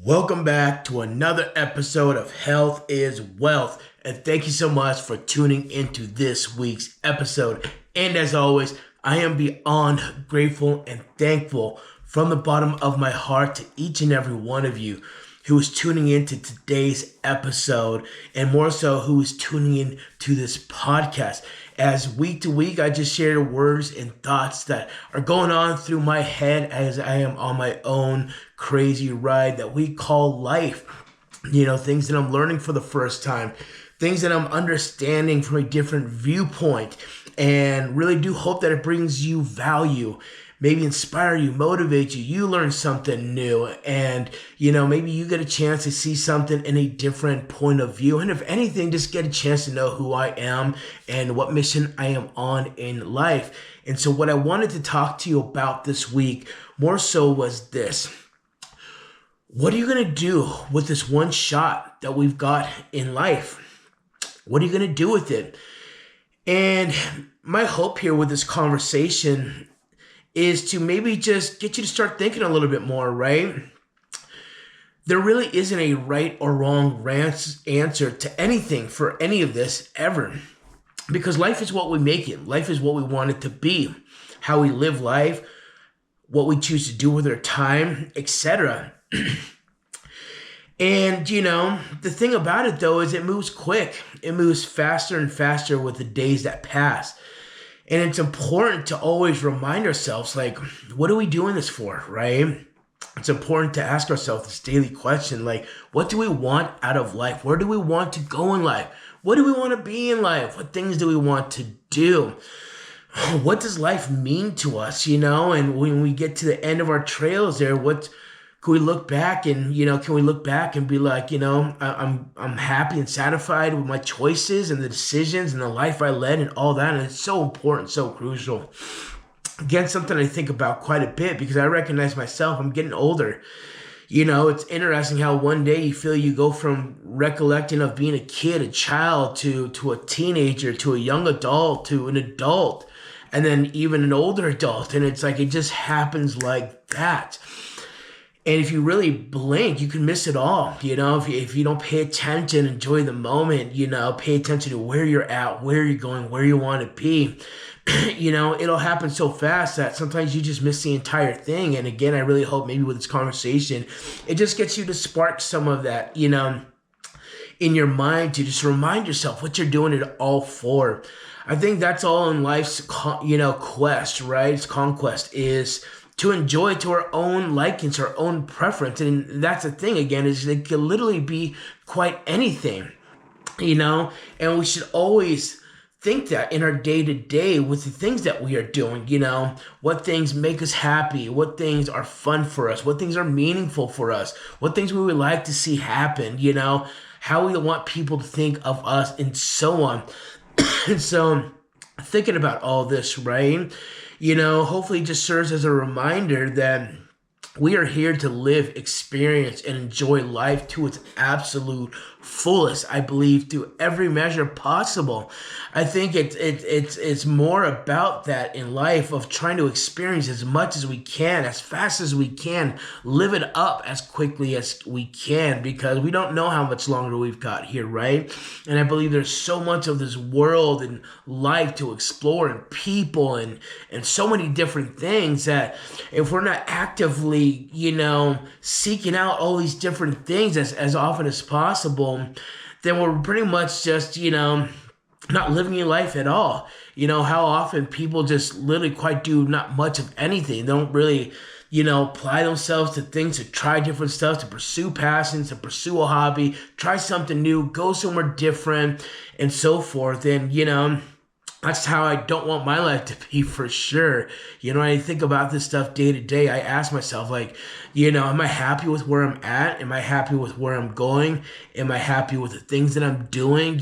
Welcome back to another episode of Health is Wealth. And thank you so much for tuning into this week's episode. And as always, I am beyond grateful and thankful from the bottom of my heart to each and every one of you who is tuning into today's episode, and more so who is tuning in to this podcast. As week to week, I just share words and thoughts that are going on through my head as I am on my own crazy ride that we call life. Things that I'm learning for the first time, things that I'm understanding from a different viewpoint, and really do hope that it brings you value. Maybe inspire you, motivate you, you learn something new, and maybe you get a chance to see something in a different point of view. And if anything, just get a chance to know who I am and what mission I am on in life. And so what I wanted to talk to you about this week more so was this. What are you going to do with this one shot that we've got in life? What are you going to do with it? And my hope here with this conversation is to maybe just get you to start thinking a little bit more, right? There really isn't a right or wrong answer to anything for any of this ever. Because life is what we make it. Life is what we want it to be. How we live life, what we choose to do with our time, etc. And, the thing about it, though, is it moves quick. It moves faster and faster with the days that pass. And it's important to always remind ourselves, like, what are we doing this for, right? It's important to ask ourselves this daily question, like, what do we want out of life? Where do we want to go in life? What do we want to be in life? What things do we want to do? What does life mean to us, And when we get to the end of our trails there, can we look back and, be like, I'm happy and satisfied with my choices and the decisions and the life I led and all that. And it's so important, so crucial. Again, something I think about quite a bit because I recognize myself, I'm getting older. It's interesting how one day you feel you go from recollecting of being a kid, a child, to a teenager, to a young adult, to an adult, and then even an older adult. And it's like, it just happens like that. And if you really blink, you can miss it all. If you don't pay attention, enjoy the moment, pay attention to where you're at, where you're going, where you want to be, it'll happen so fast that sometimes you just miss the entire thing. And again, I really hope maybe with this conversation, it just gets you to spark some of that, in your mind to just remind yourself what you're doing it all for. I think that's all in life's, quest, right? Its conquest is to enjoy to our own likings, our own preference. And that's the thing, again, is it can literally be quite anything, and we should always think that in our day-to-day with the things that we are doing, what things make us happy, what things are fun for us, what things are meaningful for us, what things we would like to see happen, how we want people to think of us, and so on. And so thinking about all this, right? Hopefully it just serves as a reminder that we are here to live, experience, and enjoy life to its absolute fullest, I believe, to every measure possible. I think it's more about that in life, of trying to experience as much as we can, as fast as we can, live it up as quickly as we can, because we don't know how much longer we've got here, right? And I believe there's so much of this world and life to explore, and people and so many different things, that if we're not actively, seeking out all these different things as often as possible, then we're pretty much just, not living your life at all. How often people just literally quite do not much of anything. They don't really, apply themselves to things, to try different stuff, to pursue passions, to pursue a hobby, try something new, go somewhere different, and so forth. And, that's how I don't want my life to be, for sure. I think about this stuff day to day. I ask myself, like, am I happy with where I'm at? Am I happy with where I'm going? Am I happy with the things that I'm doing?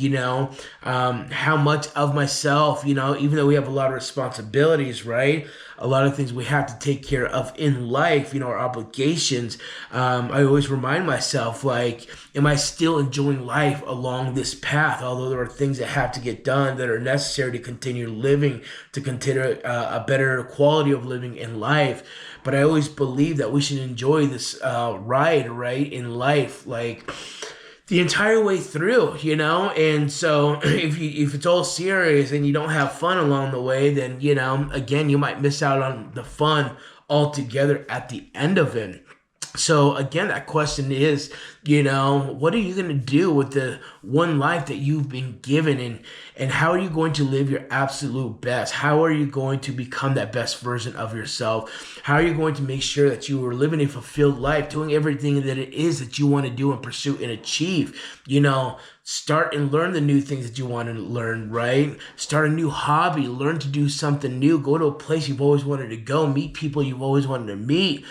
How much of myself, even though we have a lot of responsibilities, right? a lot of things we have to take care of in life, our obligations. I always remind myself, like, am I still enjoying life along this path? Although there are things that have to get done that are necessary to continue living, to consider a better quality of living in life. But I always believe that we should enjoy this ride, right, in life, like the entire way through, And so if it's all serious and you don't have fun along the way, then again, you might miss out on the fun altogether at the end of it. So again, that question is, what are you going to do with the one life that you've been given, and how are you going to live your absolute best? How are you going to become that best version of yourself? How are you going to make sure that you are living a fulfilled life, doing everything that it is that you want to do and pursue and achieve? Start and learn the new things that you want to learn, right? Start a new hobby, learn to do something new, go to a place you've always wanted to go, meet people you've always wanted to meet,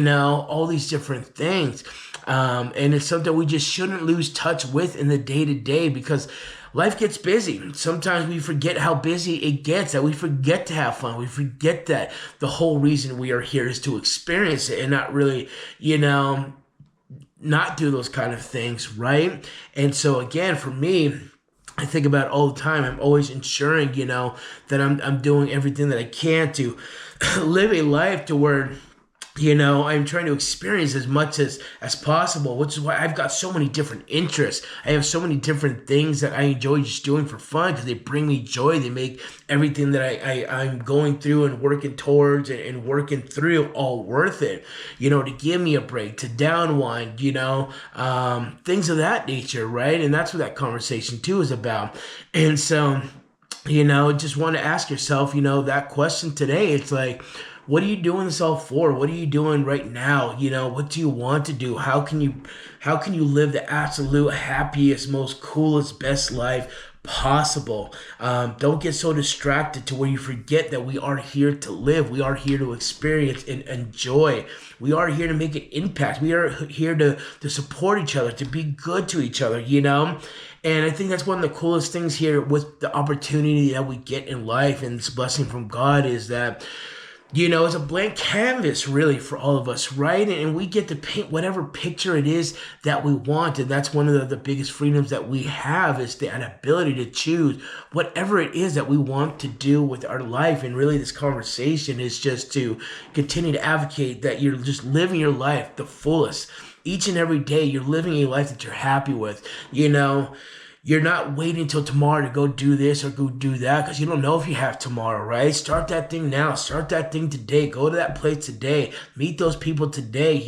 all these different things. And it's something we just shouldn't lose touch with in the day-to-day, because life gets busy. Sometimes we forget how busy it gets, that we forget to have fun. We forget that the whole reason we are here is to experience it and not really, not do those kind of things, right? And so again, for me, I think about it all the time. I'm always ensuring, that I'm doing everything that I can to live a life to where I'm trying to experience as much as possible, which is why I've got so many different interests. I have so many different things that I enjoy just doing for fun, because they bring me joy. They make everything that I'm going through and working towards and working through all worth it, to give me a break, to downwind, things of that nature, right? And that's what that conversation too is about. And so, just want to ask yourself, that question today. It's like, what are you doing this all for? What are you doing right now? What do you want to do? How can you live the absolute happiest, most coolest, best life possible? Don't get so distracted to where you forget that we are here to live. We are here to experience and enjoy. We are here to make an impact. We are here to support each other, to be good to each other, And I think that's one of the coolest things here with the opportunity that we get in life, and this blessing from God, is that it's a blank canvas really for all of us, right? And we get to paint whatever picture it is that we want. And that's one of the biggest freedoms that we have, is the ability to choose whatever it is that we want to do with our life. And really this conversation is just to continue to advocate that you're just living your life the fullest. Each and every day you're living a life that you're happy with, You're not waiting until tomorrow to go do this or go do that, because you don't know if you have tomorrow, right? Start that thing now. Start that thing today. Go to that place today. Meet those people today,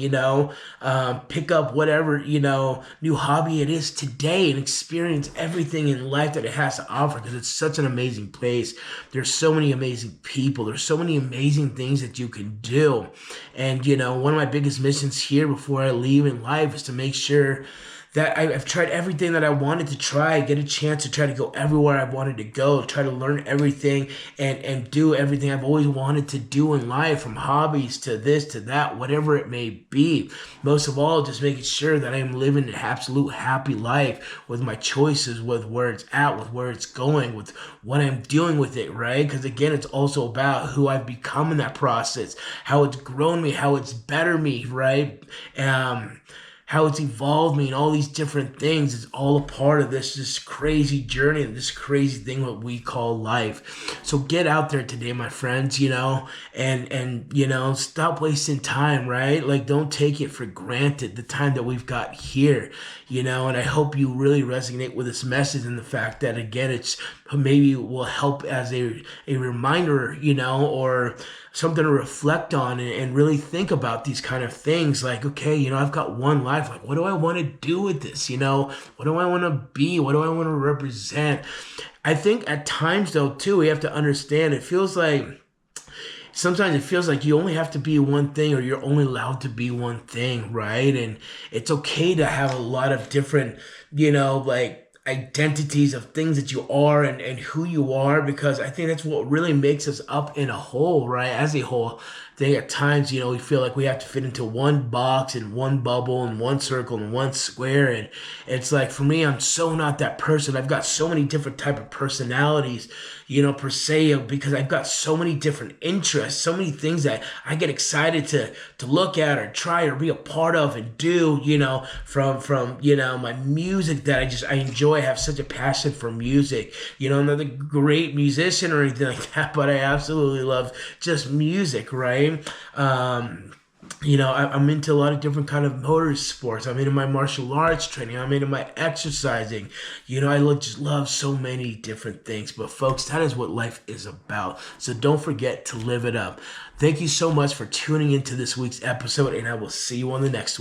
pick up whatever, new hobby it is today, and experience everything in life that it has to offer, because it's such an amazing place. There's so many amazing people. There's so many amazing things that you can do. And, one of my biggest missions here before I leave in life is to make sure that I've tried everything that I wanted to try, get a chance to try to go everywhere I wanted to go, try to learn everything and do everything I've always wanted to do in life, from hobbies to this to that, whatever it may be. Most of all, just making sure that I'm living an absolute happy life with my choices, with where it's at, with where it's going, with what I'm doing with it, right? Because again, it's also about who I've become in that process, how it's grown me, how it's bettered me, right? How it's evolved me, and all these different things is all a part of this crazy journey and this crazy thing what we call life. So get out there today, my friends, and stop wasting time, right? Like, don't take it for granted, the time that we've got here, and I hope you really resonate with this message, and the fact that, again, it's maybe will help as a reminder, or something to reflect on and really think about these kind of things. Like, okay, I've got one life. Like, what do I want to do with this? What do I want to be? What do I want to represent? I think at times, though, too, we have to understand, sometimes it feels like you only have to be one thing, or you're only allowed to be one thing, right? And it's okay to have a lot of different, identities of things that you are and who you are, because I think that's what really makes us up in a whole, right? As a whole, think at times, we feel like we have to fit into one box and one bubble and one circle and one square. And it's like, for me, I'm so not that person. I've got so many different type of personalities, per se, because I've got so many different interests, so many things that I get excited to look at or try or be a part of and do, from my music that I enjoy. I have such a passion for music. I'm not a great musician or anything like that, but I absolutely love just music, right? I'm into a lot of different kind of motorsports. I'm into my martial arts training. I'm into my exercising. Just love so many different things. But folks, that is what life is about. So don't forget to live it up. Thank you so much for tuning into this week's episode, and I will see you on the next one.